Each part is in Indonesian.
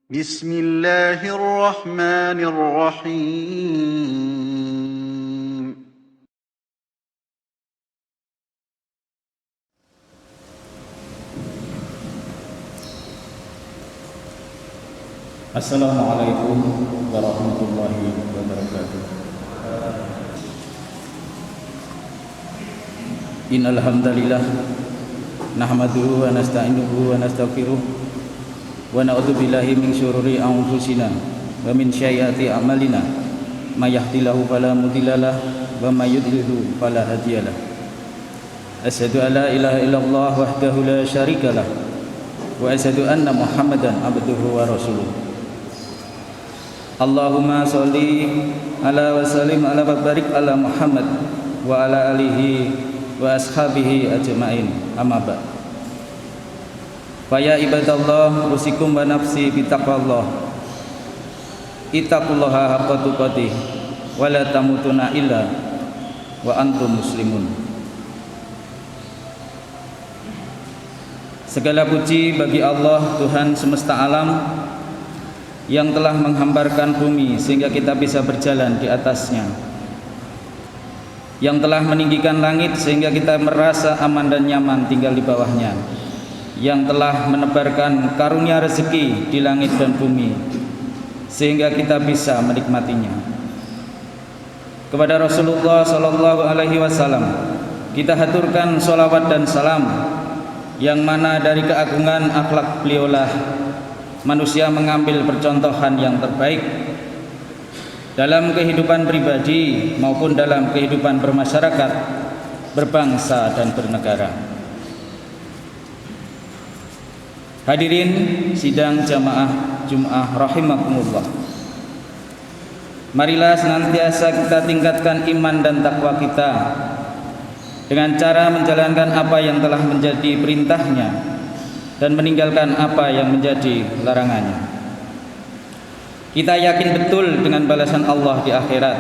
بسم الله الرحمن الرحيم. Assalamualaikum warahmatullahi wabarakatuh. Innal hamdalillah nahmaduhu wa nasta'inuhu wa nastaghfiruh wa na'udzu billahi min syururi anfusina wa min sayyiati a'malina may yahdihillahu fala mudhillalah wa may yudlilhu fala hadiyalah. Asyhadu an la ilaha illallah wahdahu la syarikalah wa asyhadu anna Muhammadan abduhu wa rasuluh. Allahumma sholli ala wa sallim ala wa barik ala Muhammad wa ala alihi wa ashabihi ajma'in, amma ba'd. Fa ya ibadallah, usikum wa nafsi bitaqwallah. Ittaqullaha haqqa tuqatih wa la tamutunna illa wa antum muslimun. Segala puji bagi Allah, Tuhan semesta alam, yang telah menghamparkan bumi sehingga kita bisa berjalan di atasnya, yang telah meninggikan langit sehingga kita merasa aman dan nyaman tinggal di bawahnya, yang telah menebarkan karunia rezeki di langit dan bumi sehingga kita bisa menikmatinya. Kepada Rasulullah Sallallahu Alaihi Wasallam kita haturkan sholawat dan salam, yang mana dari keagungan akhlak beliaulah manusia mengambil percontohan yang terbaik dalam kehidupan pribadi maupun dalam kehidupan bermasyarakat, berbangsa dan bernegara. Hadirin sidang jamaah Jum'ah rahimakumullah. Marilah senantiasa kita tingkatkan iman dan takwa kita dengan cara menjalankan apa yang telah menjadi perintahnya dan meninggalkan apa yang menjadi larangannya. Kita yakin betul dengan balasan Allah di akhirat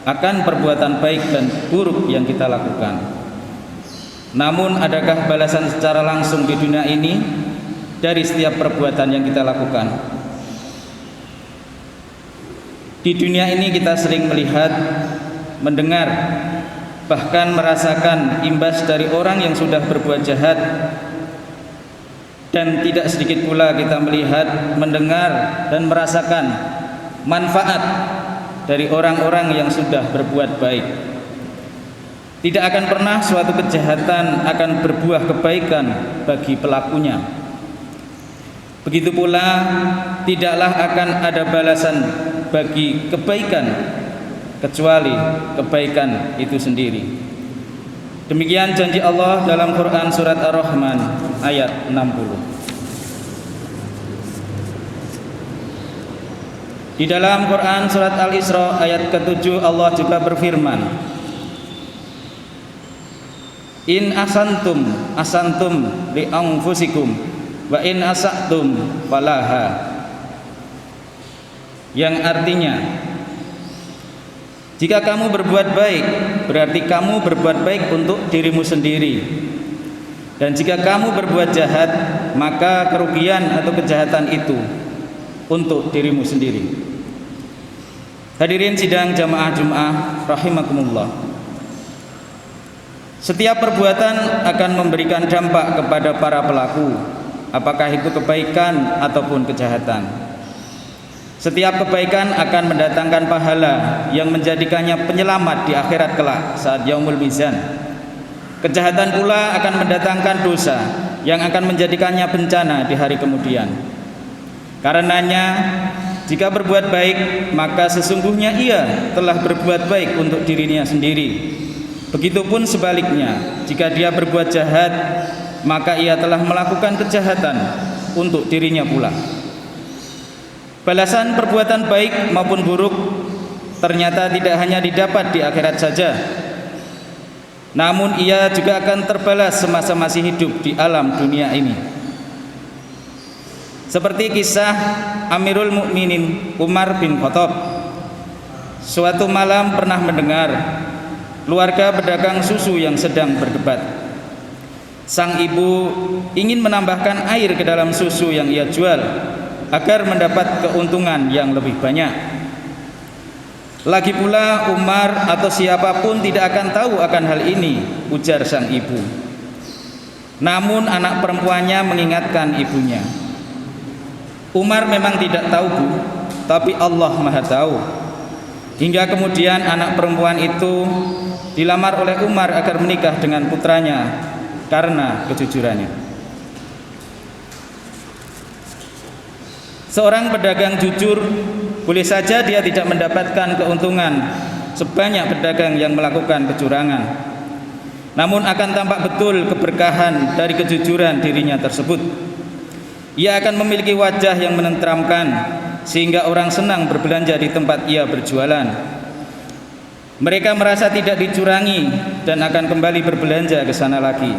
akan perbuatan baik dan buruk yang kita lakukan. Namun adakah balasan secara langsung di dunia ini dari setiap perbuatan yang kita lakukan? Di dunia ini kita sering melihat, mendengar, bahkan merasakan imbas dari orang yang sudah berbuat jahat. Dan tidak sedikit pula kita melihat, mendengar, dan merasakan manfaat dari orang-orang yang sudah berbuat baik. Tidak akan pernah suatu kejahatan akan berbuah kebaikan bagi pelakunya. Begitu pula tidaklah akan ada balasan bagi kebaikan kecuali kebaikan itu sendiri. Demikian janji Allah dalam Quran surat Ar-Rahman ayat 60. Di dalam Quran surat Al-Isra ayat ke-7 Allah juga berfirman, In asantum li anfusikum wa in asatum falaha. Yang artinya, jika kamu berbuat baik, berarti kamu berbuat baik untuk dirimu sendiri. Dan jika kamu berbuat jahat, maka kerugian atau kejahatan itu untuk dirimu sendiri. Hadirin sidang jamaah Jum'ah rahimakumullah. Setiap perbuatan akan memberikan dampak kepada para pelaku, apakah itu kebaikan ataupun kejahatan. Setiap kebaikan akan mendatangkan pahala yang menjadikannya penyelamat di akhirat kelak saat yaumul mizan. Kejahatan pula akan mendatangkan dosa yang akan menjadikannya bencana di hari kemudian. Karenanya, jika berbuat baik, maka sesungguhnya ia telah berbuat baik untuk dirinya sendiri. Begitupun sebaliknya, jika dia berbuat jahat, maka ia telah melakukan kejahatan untuk dirinya pula. Balasan perbuatan baik maupun buruk ternyata tidak hanya didapat di akhirat saja, namun ia juga akan terbalas semasa masih hidup di alam dunia ini. Seperti kisah Amirul Mukminin Umar bin Khattab. Suatu malam pernah mendengar keluarga pedagang susu yang sedang berdebat. Sang ibu ingin menambahkan air ke dalam susu yang ia jual, agar mendapat keuntungan yang lebih banyak. Lagi pula Umar atau siapapun tidak akan tahu akan hal ini, ujar sang ibu. Namun anak perempuannya mengingatkan ibunya. Umar memang tidak tahu, Bu, tapi Allah Maha tahu. Hingga kemudian anak perempuan itu dilamar oleh Umar agar menikah dengan putranya karena kejujurannya. Seorang pedagang jujur, boleh saja dia tidak mendapatkan keuntungan sebanyak pedagang yang melakukan kecurangan. Namun akan tampak betul keberkahan dari kejujuran dirinya tersebut. Ia akan memiliki wajah yang menenteramkan, sehingga orang senang berbelanja di tempat ia berjualan. Mereka merasa tidak dicurangi dan akan kembali berbelanja ke sana lagi.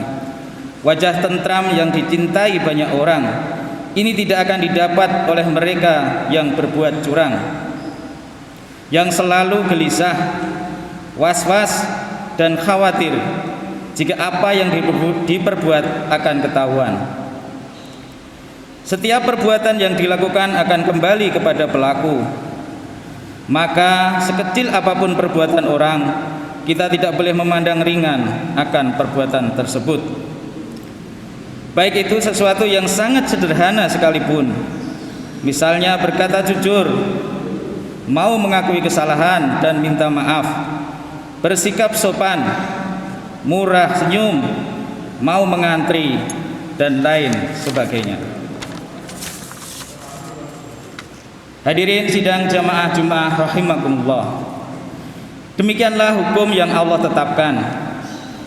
Wajah tentram yang dicintai banyak orang ini tidak akan didapat oleh mereka yang berbuat curang, yang selalu gelisah, was-was, dan khawatir jika apa yang diperbuat akan ketahuan. Setiap perbuatan yang dilakukan akan kembali kepada pelaku. Maka sekecil apapun perbuatan orang, kita tidak boleh memandang ringan akan perbuatan tersebut. Baik itu sesuatu yang sangat sederhana sekalipun. Misalnya berkata jujur, mau mengakui kesalahan dan minta maaf, bersikap sopan, murah senyum, mau mengantri, dan lain sebagainya. Hadirin sidang jamaah Jumat rahimakumullah. Demikianlah hukum yang Allah tetapkan,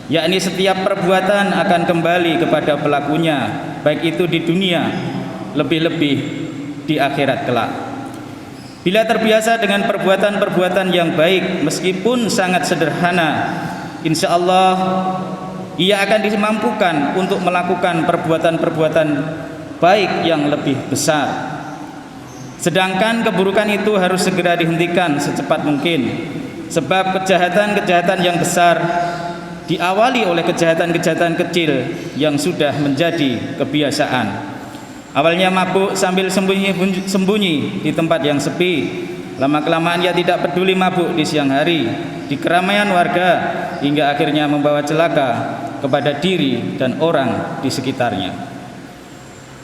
yakni setiap perbuatan akan kembali kepada pelakunya, baik itu di dunia, lebih-lebih di akhirat kelak. Bila terbiasa dengan perbuatan-perbuatan yang baik meskipun sangat sederhana, insya Allah ia akan dimampukan untuk melakukan perbuatan-perbuatan baik yang lebih besar. Sedangkan keburukan itu harus segera dihentikan secepat mungkin, sebab kejahatan-kejahatan yang besar diawali oleh kejahatan-kejahatan kecil yang sudah menjadi kebiasaan. Awalnya mabuk sambil sembunyi di tempat yang sepi, lama-kelamaan ia tidak peduli mabuk di siang hari, di keramaian warga, hingga akhirnya membawa celaka kepada diri dan orang di sekitarnya.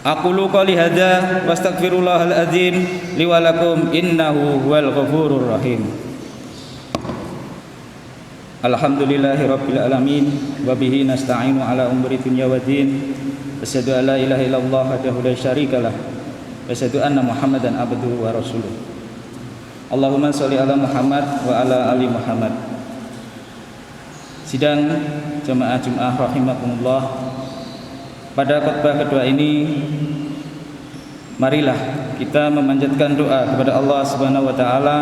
Aqulu qouli hadza wastaghfirullahal azim li wa lakum innahu huwal ghafurur rahim. Alhamdulillahirabbil alamin wa bihi nasta'inu ala umuri dunya waddin. Asyhadu an la ilaha illallah wahdahu la syarikalah wa asyhadu anna Muhammadan abduhu wa rasuluh. Allahumma sholli ala Muhammad wa ala ali Muhammad. Sidang jamaah Jumat rahimakumullah. Pada khutbah kedua ini, marilah kita memanjatkan doa kepada Allah Subhanahu wa taala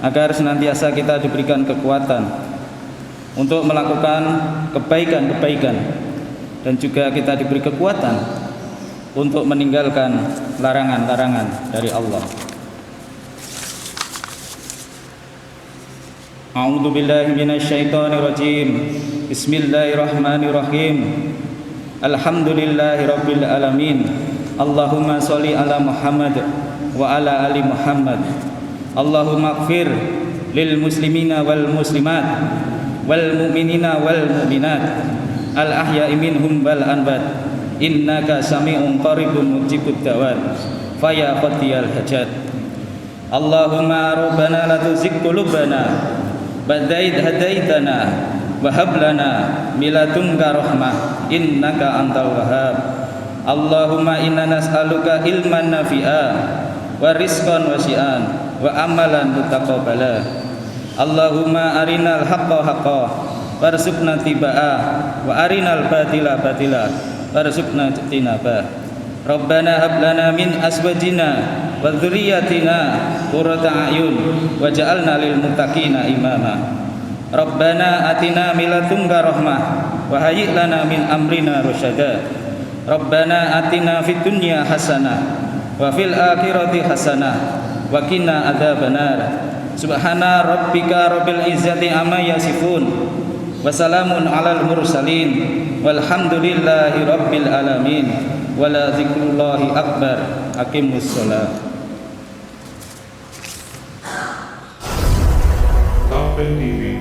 agar senantiasa kita diberikan kekuatan untuk melakukan kebaikan-kebaikan dan juga kita diberi kekuatan untuk meninggalkan larangan-larangan dari Allah. A'udzu billahi minasyaitonir rajim. Bismillahirrahmanirrahim. Alhamdulillahirabbil alamin. Allahumma sholli ala Muhammad wa ala ali Muhammad. Allahumma ighfir lil muslimina wal muslimat wal mu'minina wal mu'minat al ahya'i minhum wal anbat. Innaka sami'un qaribun mujibud da'wat faya qadiyal hajat. Allahumma rabbana la tuzigh qulubana ba'da idh hadaitana wa hab lana min ladunka rahmah innaka antal wahhab. Allahumma inna nas'aluka ilman nafi'a wa rizqan wasi'an wa amalan mutaqabbala. Allahumma arinal haqqa haqqan warzuqna tiba'ah wa arinal batila batila warzuqna ijtinabah. Rabbana hab lana min azwajina wa dzurriyyatina qurrata a'yun waj'alna lil muttaqina imama. Rabbana atina min ladunka rahmah wa hayyi' lana min amrina rasyada. Rabbana atina fid dunya hasanah wa fil akhirati hasanah wa qina adzabannar. Subhana rabbika rabbil izzati amma yasifun wa salamun alal mursalin walhamdulillahi rabbil alamin. Wala dzikrullahi akbar. Aqimus shalah. Top TV.